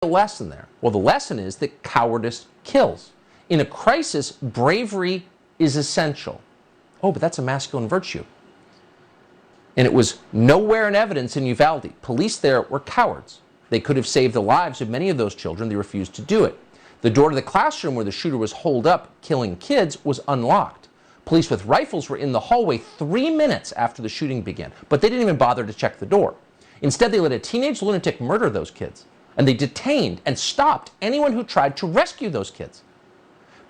The lesson there? Well, the lesson is that cowardice kills. In a crisis, bravery is essential. Oh, but that's a masculine virtue. And it was nowhere in evidence in Uvalde. Police there were cowards. They could have saved the lives of many of those children. They refused to do it. The door to the classroom where the shooter was holed up killing kids was unlocked. Police with rifles were in the hallway 3 minutes after the shooting began, but they didn't even bother to check the door. Instead, they let a teenage lunatic murder those kids, and they detained and stopped anyone who tried to rescue those kids.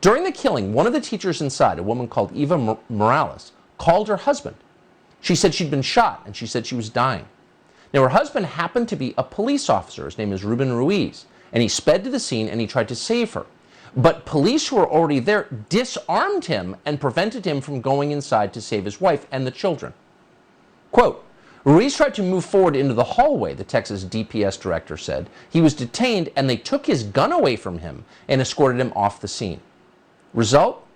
During the killing, one of the teachers inside, a woman called Eva Morales, called her husband. She said she'd been shot, and she said she was dying. Now, her husband happened to be a police officer. His name is Ruben Ruiz, and he sped to the scene and he tried to save her. But police who were already there disarmed him and prevented him from going inside to save his wife and the children. Quote, Ruiz tried to move forward into the hallway, the Texas DPS director said. He was detained and they took his gun away from him and escorted him off the scene. Result?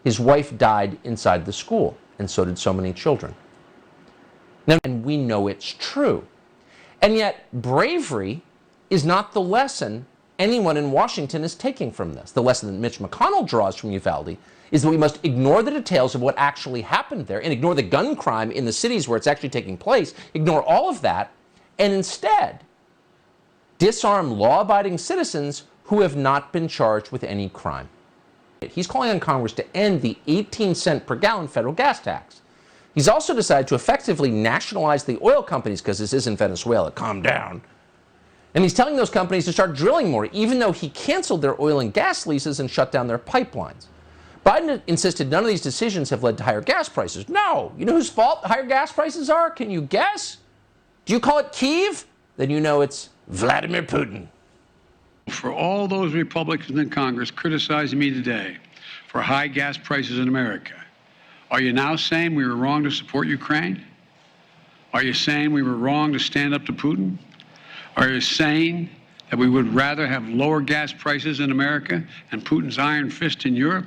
His wife died inside the school, and so did so many children. Now, and we know it's true. And yet, bravery is not the lesson anyone in Washington is taking from this. The lesson that Mitch McConnell draws from Uvalde is that we must ignore the details of what actually happened there and ignore the gun crime in the cities where it's actually taking place, ignore all of that, and instead disarm law-abiding citizens who have not been charged with any crime. He's calling on Congress to end the 18-cent per gallon federal gas tax. He's also decided to effectively nationalize the oil companies, because this isn't Venezuela, calm down. And he's telling those companies to start drilling more, even though he canceled their oil and gas leases and shut down their pipelines. Biden insisted none of these decisions have led to higher gas prices. No. You know whose fault higher gas prices are? Can you guess? Do you call it Kyiv? Then you know it's Vladimir Putin. For all those Republicans in Congress criticizing me today for high gas prices in America, are you now saying we were wrong to support Ukraine? Are you saying we were wrong to stand up to Putin? Are you saying that we would rather have lower gas prices in America and Putin's iron fist in Europe?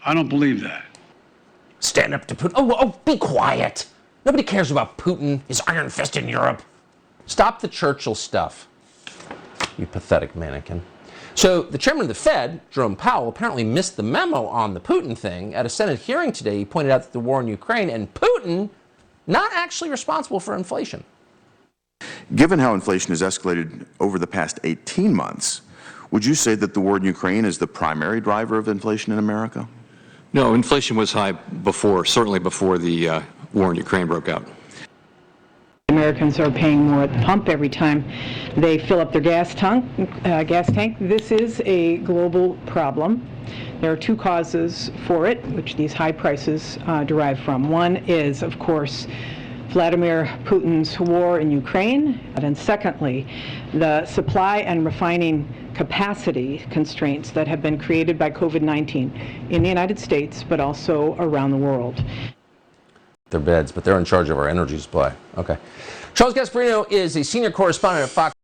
I don't believe that. Stand up to Putin. Oh, be quiet. Nobody cares about Putin, his iron fist in Europe. Stop the Churchill stuff, you pathetic mannequin. So the chairman of the Fed, Jerome Powell, apparently missed the memo on the Putin thing. At a Senate hearing today, he pointed out that the war in Ukraine and Putin not actually responsible for inflation. Given how inflation has escalated over the past 18 months, would you say that the war in Ukraine is the primary driver of inflation in America? No, inflation was high before, certainly before the war in Ukraine broke out. Americans are paying more at the pump every time they fill up their gas tank. This is a global problem. There are two causes for it, which these high prices derive from. One is, of course, Vladimir Putin's war in Ukraine, and secondly, the supply and refining capacity constraints that have been created by COVID-19 in the United States, but also around the world. Their beds, but they're in charge of our energy supply. Okay. Charles Gasparino is a senior correspondent at Fox.